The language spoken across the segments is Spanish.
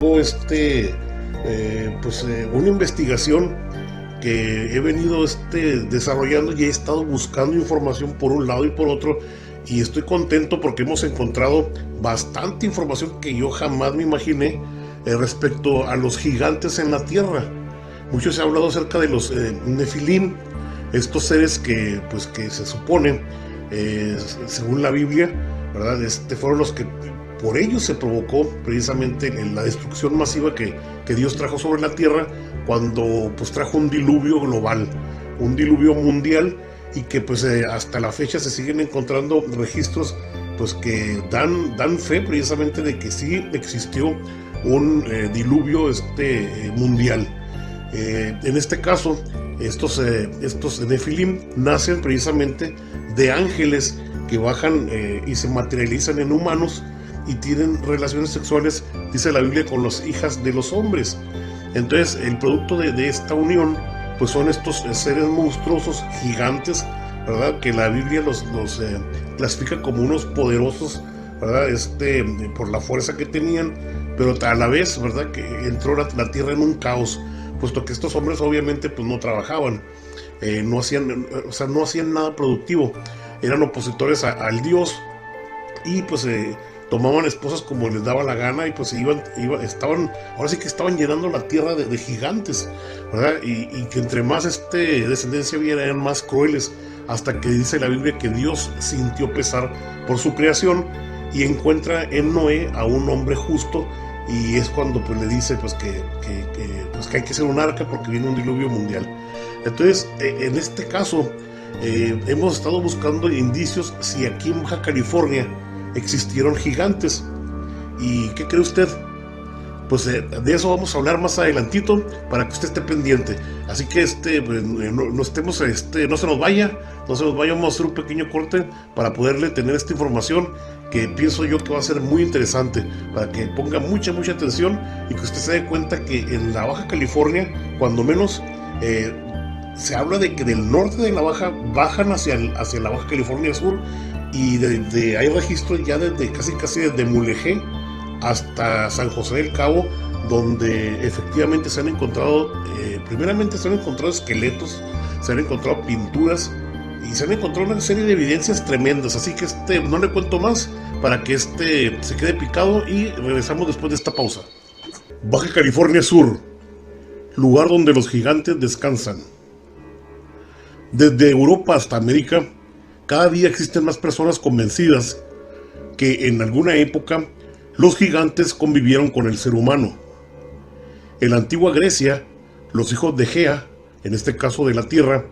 Una investigación que he venido desarrollando y he estado buscando información por un lado y por otro, y estoy contento porque hemos encontrado bastante información que yo jamás me imaginé respecto a los gigantes en la tierra. Mucho se ha hablado acerca de los Nefilim, estos seres que se supone, según la Biblia, ¿verdad? Fueron los que por ellos se provocó precisamente la destrucción masiva que Dios trajo sobre la tierra cuando trajo un diluvio global, un diluvio mundial, y que hasta la fecha se siguen encontrando registros que dan fe precisamente de que sí existió un diluvio mundial. En este caso, estos Nefilim nacen precisamente de ángeles que bajan y se materializan en humanos y tienen relaciones sexuales, dice la Biblia, con las hijas de los hombres. Entonces, el producto de esta unión son estos seres monstruosos, gigantes, ¿verdad? Que la Biblia los clasifica como unos poderosos, ¿verdad? Por la fuerza que tenían, pero a la vez, ¿verdad? Que entró la tierra en un caos, puesto que estos hombres obviamente no trabajaban, no hacían nada productivo, eran opositores al Dios, y tomaban esposas como les daba la gana, y ahora sí que estaban llenando la tierra de gigantes, ¿verdad? Y que entre más descendencia hubiera, eran más crueles, hasta que dice la Biblia que Dios sintió pesar por su creación y encuentra en Noé a un hombre justo, y es cuando le dice que hay que hacer un arca porque viene un diluvio mundial. Entonces, en este caso, hemos estado buscando indicios si aquí en Baja California existieron gigantes. ¿Y qué cree usted? De eso vamos a hablar más adelantito para que usted esté pendiente. Así que no se nos vaya, vamos a hacer un pequeño corte para poderle tener esta información que pienso yo que va a ser muy interesante, para que ponga mucha atención y que usted se dé cuenta que en la Baja California, cuando menos, se habla de que del norte de la Baja bajan hacia la Baja California Sur, y hay registros ya desde casi desde Mulegé hasta San José del Cabo, donde efectivamente se han encontrado, primeramente se han encontrado esqueletos, se han encontrado pinturas y se han encontrado una serie de evidencias tremendas. Así que no le cuento más para que se quede picado, y regresamos después de esta pausa. Baja California Sur, lugar donde los gigantes descansan. Desde Europa hasta América, cada día existen más personas convencidas que en alguna época los gigantes convivieron con el ser humano. En la antigua Grecia, los hijos de Gea, en este caso de la Tierra,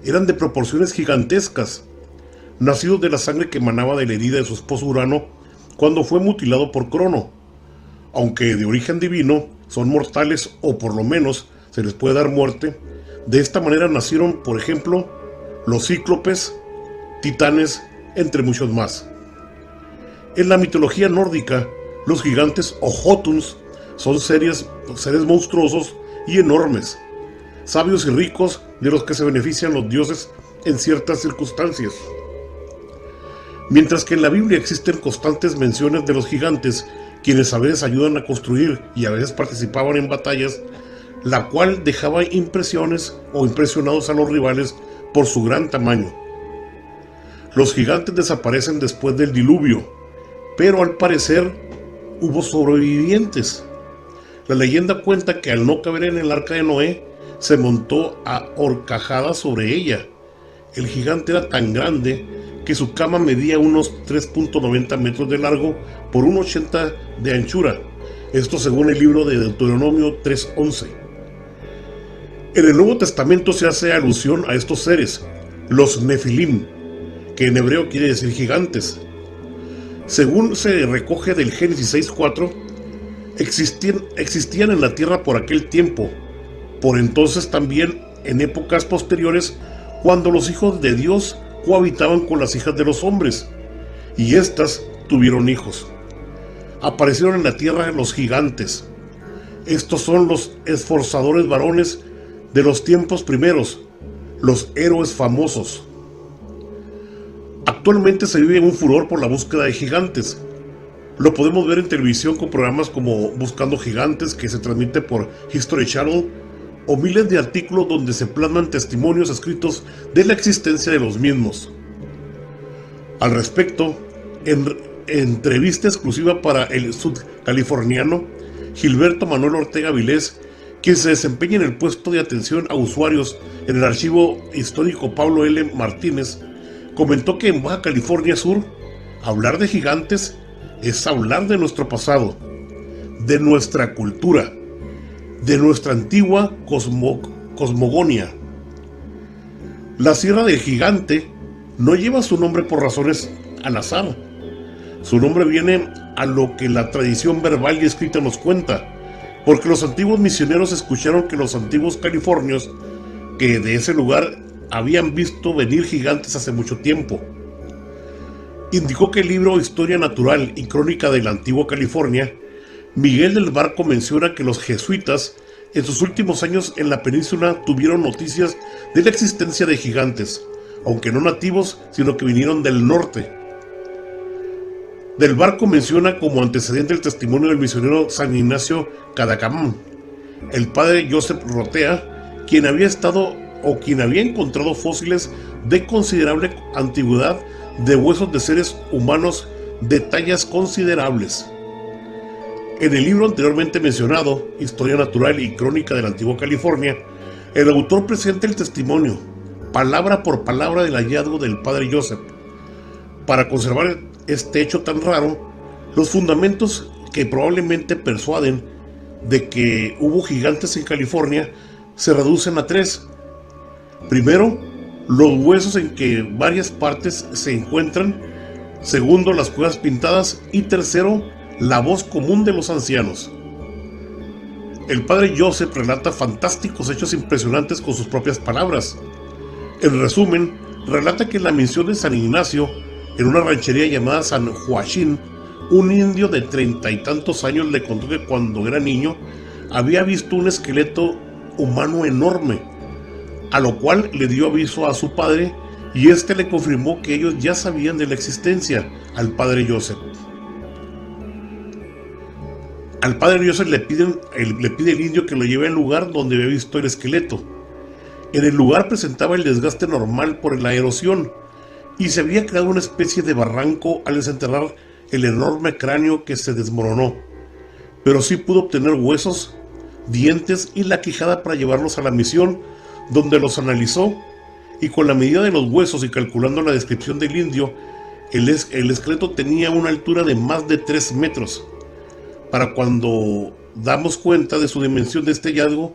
eran de proporciones gigantescas, nacidos de la sangre que emanaba de la herida de su esposo Urano cuando fue mutilado por Crono. Aunque de origen divino, son mortales, o por lo menos se les puede dar muerte. De esta manera nacieron, por ejemplo, los cíclopes, titanes, entre muchos más. En la mitología nórdica, los gigantes o Jotuns son seres monstruosos y enormes, sabios y ricos, de los que se benefician los dioses en ciertas circunstancias. Mientras que en la Biblia existen constantes menciones de los gigantes, quienes a veces ayudan a construir y a veces participaban en batallas, la cual dejaba impresiones o impresionados a los rivales por su gran tamaño. Los gigantes desaparecen después del diluvio, pero al parecer hubo sobrevivientes. La leyenda cuenta que al no caber en el arca de Noé, se montó a horcajadas sobre ella. El gigante era tan grande que su cama medía unos 3.90 metros de largo por 1.80 de anchura. Esto según el libro de Deuteronomio 3:11. En el Nuevo Testamento se hace alusión a estos seres, los Nefilim, que en hebreo quiere decir gigantes. Según se recoge del Génesis 6:4, existían en la tierra por aquel tiempo, por entonces también en épocas posteriores, cuando los hijos de Dios cohabitaban con las hijas de los hombres, y éstas tuvieron hijos. Aparecieron en la tierra los gigantes. Estos son los esforzadores varones de los tiempos primeros, los héroes famosos. Actualmente se vive un furor por la búsqueda de gigantes. Lo podemos ver en televisión con programas como Buscando Gigantes, que se transmite por History Channel, o miles de artículos donde se plasman testimonios escritos de la existencia de los mismos. Al respecto, en entrevista exclusiva para el sudcaliforniano Gilberto Manuel Ortega Vilés, quien se desempeña en el puesto de atención a usuarios en el archivo histórico Pablo L. Martínez, comentó que en Baja California Sur, hablar de gigantes es hablar de nuestro pasado, de nuestra cultura, de nuestra antigua cosmogonía. La Sierra del Gigante no lleva su nombre por razones al azar. Su nombre viene a lo que la tradición verbal y escrita nos cuenta, porque los antiguos misioneros escucharon que los antiguos californios que de ese lugar habían visto venir gigantes hace mucho tiempo. Indicó que el libro Historia Natural y Crónica de la Antigua California, Miguel del Barco menciona que los jesuitas en sus últimos años en la península tuvieron noticias de la existencia de gigantes, aunque no nativos, sino que vinieron del norte. Del Barco menciona como antecedente el testimonio del misionero San Ignacio Cadacamán, el padre Joseph Rotea, quien había encontrado fósiles de considerable antigüedad de huesos de seres humanos de tallas considerables. En el libro anteriormente mencionado, Historia Natural y Crónica de la Antigua California, el autor presenta el testimonio, palabra por palabra, del hallazgo del padre Joseph. Para conservar este hecho tan raro, los fundamentos que probablemente persuaden de que hubo gigantes en California se reducen a tres. Primero, los huesos en que varias partes se encuentran. Segundo, las cuevas pintadas. Y tercero, la voz común de los ancianos. El padre Joseph relata fantásticos hechos impresionantes con sus propias palabras. En resumen, relata que en la misión de San Ignacio, en una ranchería llamada San Joachín, un indio de 30 y tantos años le contó que cuando era niño había visto un esqueleto humano enorme, a lo cual le dio aviso a su padre, y este le confirmó que ellos ya sabían de la existencia al padre Joseph. Al padre Joseph le pide el indio que lo lleve al lugar donde había visto el esqueleto. En el lugar presentaba el desgaste normal por la erosión, y se había creado una especie de barranco al desenterrar el enorme cráneo que se desmoronó, pero sí pudo obtener huesos, dientes y la quijada para llevarlos a la misión, donde los analizó, y con la medida de los huesos y calculando la descripción del indio, el esqueleto tenía una altura de más de 3 metros. Para cuando damos cuenta de su dimensión de este hallazgo,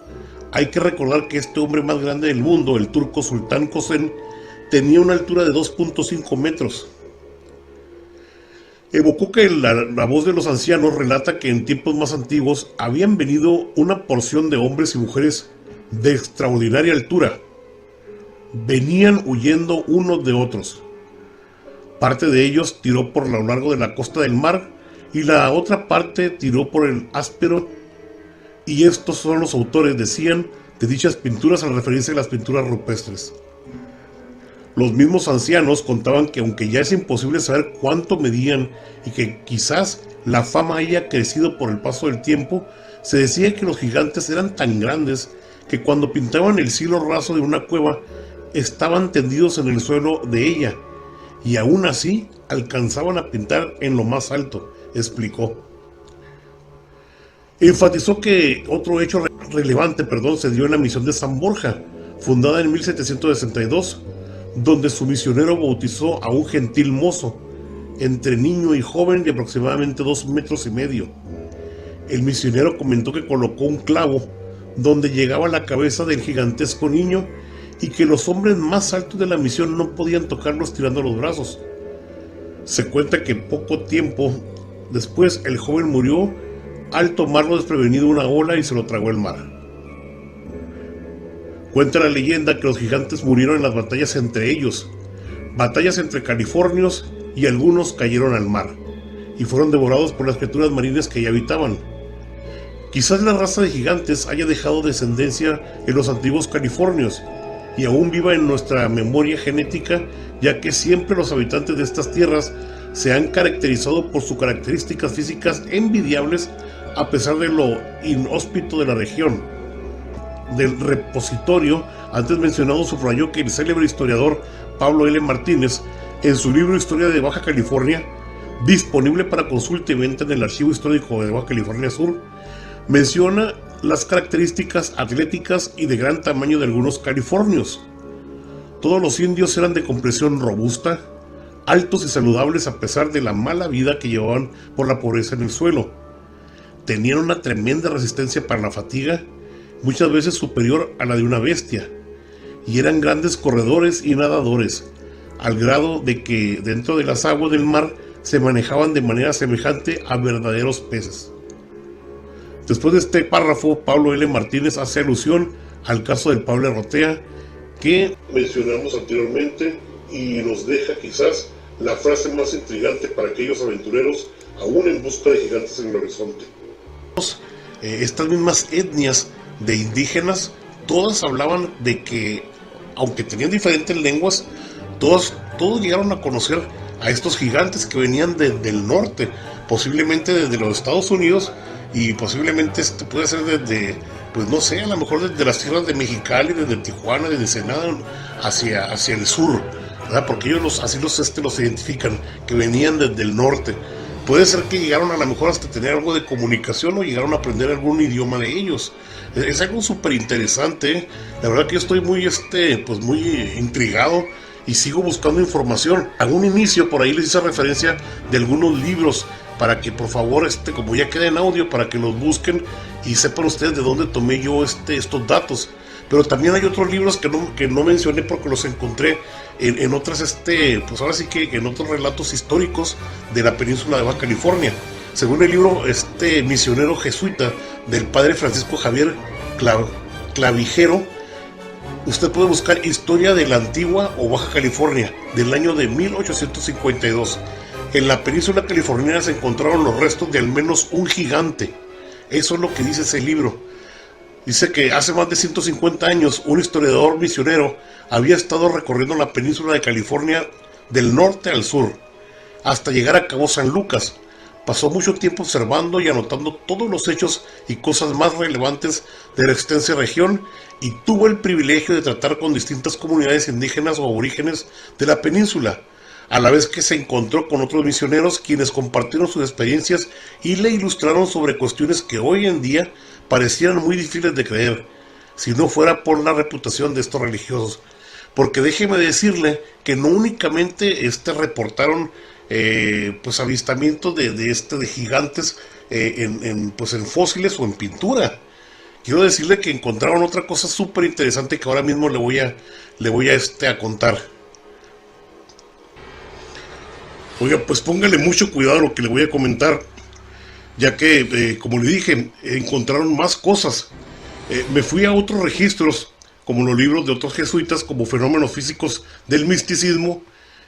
hay que recordar que este hombre más grande del mundo, el turco Sultán Kosen, tenía una altura de 2.5 metros. Evocó que la voz de los ancianos relata que en tiempos más antiguos habían venido una porción de hombres y mujeres de extraordinaria altura. Venían huyendo unos de otros. Parte de ellos tiró por lo largo de la costa del mar y la otra parte tiró por el áspero, y estos son los autores, decían, de dichas pinturas al referirse a las pinturas rupestres. Los mismos ancianos contaban que aunque ya es imposible saber cuánto medían y que quizás la fama haya crecido por el paso del tiempo, se decía que los gigantes eran tan grandes que cuando pintaban el cielo raso de una cueva estaban tendidos en el suelo de ella, y aún así alcanzaban a pintar en lo más alto, explicó. Enfatizó que otro hecho relevante se dio en la misión de San Borja, fundada en 1762, donde su misionero bautizó a un gentil mozo, entre niño y joven de aproximadamente 2,5 metros. El misionero comentó que colocó un clavo donde llegaba la cabeza del gigantesco niño y que los hombres más altos de la misión no podían tocarlo estirando los brazos. Se cuenta que poco tiempo después el joven murió al tomarlo desprevenido una ola y se lo tragó el mar. Cuenta la leyenda que los gigantes murieron en las batallas entre ellos, batallas entre californios, y algunos cayeron al mar y fueron devorados por las criaturas marinas que allí habitaban. Quizás la raza de gigantes haya dejado descendencia en los antiguos californios y aún viva en nuestra memoria genética, ya que siempre los habitantes de estas tierras se han caracterizado por sus características físicas envidiables a pesar de lo inhóspito de la región. Del repositorio antes mencionado subrayó que el célebre historiador Pablo L. Martínez, en su libro Historia de Baja California, disponible para consulta y venta en el Archivo Histórico de Baja California Sur, menciona las características atléticas y de gran tamaño de algunos californios. Todos los indios eran de complexión robusta, altos y saludables a pesar de la mala vida que llevaban por la pobreza en el suelo. Tenían una tremenda resistencia para la fatiga, muchas veces superior a la de una bestia, y eran grandes corredores y nadadores, al grado de que dentro de las aguas del mar se manejaban de manera semejante a verdaderos peces. Después de este párrafo, Pablo L. Martínez hace alusión al caso del Pablo Rotea, que mencionamos anteriormente, y nos deja quizás la frase más intrigante para aquellos aventureros aún en busca de gigantes en el horizonte. Estas mismas etnias de indígenas, todas hablaban de que, aunque tenían diferentes lenguas, todos llegaron a conocer a estos gigantes que venían del norte, posiblemente desde los Estados Unidos, y posiblemente puede ser desde, pues no sé, a lo mejor desde las tierras de Mexicali, desde Tijuana, desde Ensenada, hacia el sur, ¿verdad? Porque ellos así los identifican, que venían desde el norte. Puede ser que llegaron a lo mejor hasta tener algo de comunicación o llegaron a aprender algún idioma de ellos. Es algo súper interesante, ¿eh? La verdad que yo estoy muy intrigado y sigo buscando información. A un inicio por ahí les hice referencia de algunos libros para que por favor, como ya queda en audio, para que los busquen y sepan ustedes de dónde tomé yo estos datos. Pero también hay otros libros que no mencioné porque los encontré en otras, pues ahora sí que en otros relatos históricos de la península de Baja California. Según el libro misionero jesuita del padre Francisco Javier Clavijero, usted puede buscar Historia de la Antigua o Baja California del año de 1852. En la península californiana se encontraron los restos de al menos un gigante. Eso es lo que dice ese libro. Dice que hace más de 150 años un historiador misionero había estado recorriendo la península de California del norte al sur, hasta llegar a Cabo San Lucas. Pasó mucho tiempo observando y anotando todos los hechos y cosas más relevantes de la extensa región y tuvo el privilegio de tratar con distintas comunidades indígenas o aborígenes de la península, a la vez que se encontró con otros misioneros quienes compartieron sus experiencias y le ilustraron sobre cuestiones que hoy en día parecieran muy difíciles de creer, si no fuera por la reputación de estos religiosos. Porque déjeme decirle que no únicamente reportaron pues avistamientos de gigantes en fósiles o en pintura. Quiero decirle que encontraron otra cosa súper interesante que ahora mismo le voy a contar. Oiga, pues póngale mucho cuidado a lo que le voy a comentar, ya que, como le dije, encontraron más cosas. Me fui a otros registros, como los libros de otros jesuitas, como Fenómenos Físicos del Misticismo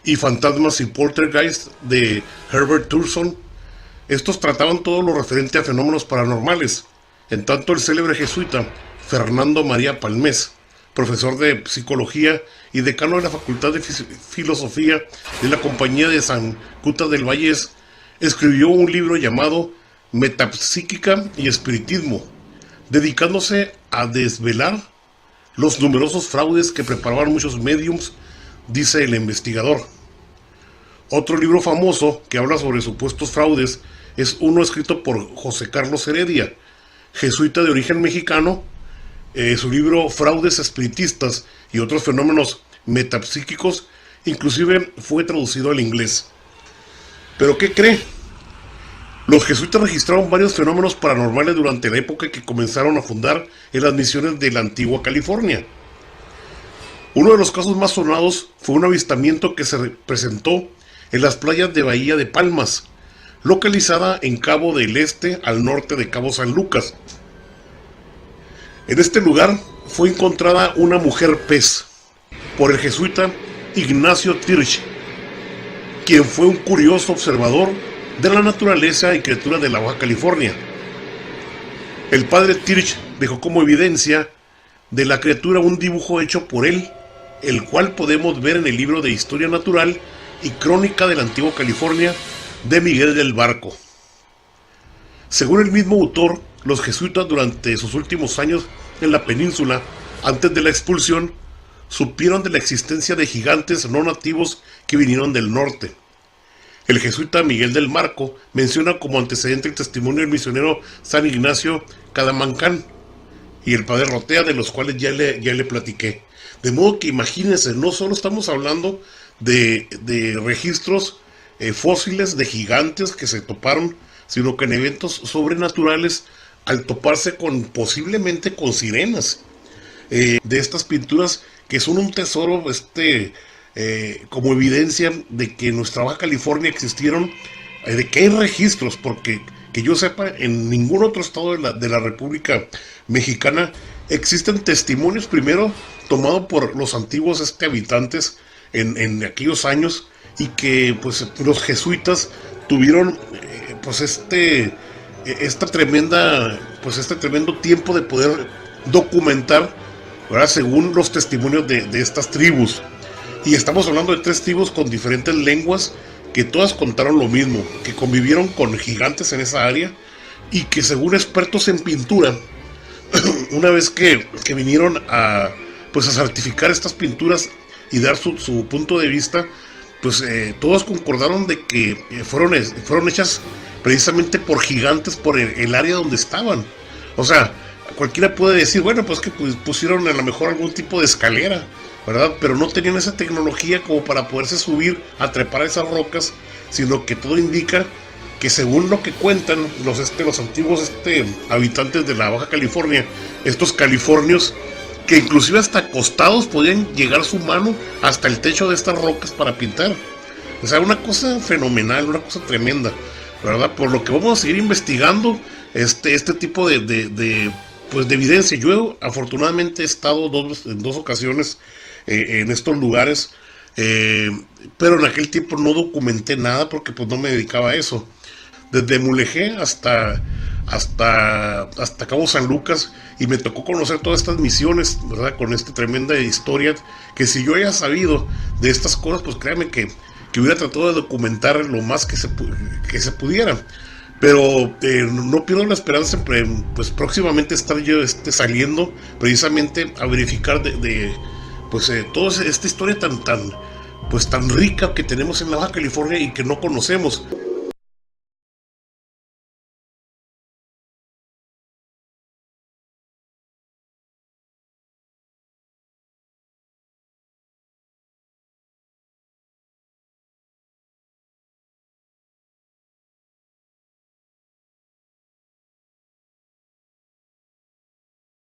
y Fantasmas y Poltergeist de Herbert Thurston. Estos trataban todo lo referente a fenómenos paranormales. En tanto, el célebre jesuita Fernando María Palmés, profesor de psicología y decano de la Facultad de Filosofía de la Compañía de San Cutas del Vallés, escribió un libro llamado Metapsíquica y Espiritismo, dedicándose a desvelar los numerosos fraudes que preparaban muchos médiums, dice el investigador. Otro libro famoso que habla sobre supuestos fraudes es uno escrito por José Carlos Heredia, jesuita de origen mexicano. Su libro Fraudes espiritistas y otros fenómenos metapsíquicos inclusive fue traducido al inglés. ¿Pero qué cree? Los jesuitas registraron varios fenómenos paranormales durante la época que comenzaron a fundar en las misiones de la antigua California. Uno de los casos más sonados fue un avistamiento que se presentó en las playas de Bahía de Palmas, localizada en Cabo del Este al norte de Cabo San Lucas. En este lugar fue encontrada una mujer pez por el jesuita Ignacio Tirch, quien fue un curioso observador de la naturaleza y criaturas de la Baja California. El padre Tirch dejó como evidencia de la criatura un dibujo hecho por él, el cual podemos ver en el libro de Historia Natural y Crónica de la Antigua California de Miguel del Barco. Según el mismo autor, los jesuitas durante sus últimos años en la península, antes de la expulsión, supieron de la existencia de gigantes no nativos que vinieron del norte. El jesuita Miguel del Barco menciona como antecedente el testimonio del misionero San Ignacio Cadamancán y el padre Rotea, de los cuales ya le platiqué. De modo que imagínense, no solo estamos hablando de registros fósiles de gigantes que se toparon, sino que en eventos sobrenaturales al toparse posiblemente con sirenas, de estas pinturas que son un tesoro, como evidencia de que en nuestra Baja California existieron, de que hay registros, porque que yo sepa, en ningún otro estado de la República Mexicana existen testimonios, primero tomados por los antiguos habitantes en aquellos años, y que pues los jesuitas tuvieron este tremendo tiempo de poder documentar, ¿verdad?, según los testimonios de estas tribus. Y estamos hablando de 3 tribus con diferentes lenguas que todas contaron lo mismo, que convivieron con gigantes en esa área y que, según expertos en pintura, una vez que vinieron a certificar estas pinturas y dar su punto de vista, pues todos concordaron de que fueron hechas precisamente por gigantes por el área donde estaban. O sea, cualquiera puede decir, bueno, pues que pusieron a lo mejor algún tipo de escalera, ¿verdad? Pero no tenían esa tecnología como para poderse subir a trepar esas rocas, sino que todo indica que, según lo que cuentan los antiguos habitantes de la Baja California, estos californios, que inclusive hasta acostados podían llegar su mano hasta el techo de estas rocas para pintar. O sea, una cosa fenomenal, una cosa tremenda, ¿verdad? Por lo que vamos a seguir investigando este tipo de evidencia. Yo afortunadamente he estado en 2 ocasiones en estos lugares, pero en aquel tiempo no documenté nada porque pues no me dedicaba a eso. Desde Mulegé hasta Cabo San Lucas, y me tocó conocer todas estas misiones, ¿verdad?, con esta tremenda historia, que si yo haya sabido de estas cosas, pues créanme que hubiera tratado de documentar lo más que se pudiera. Pero no pierdo la esperanza en pues próximamente estar yo saliendo precisamente a verificar toda esta historia tan rica que tenemos en la Baja California y que no conocemos.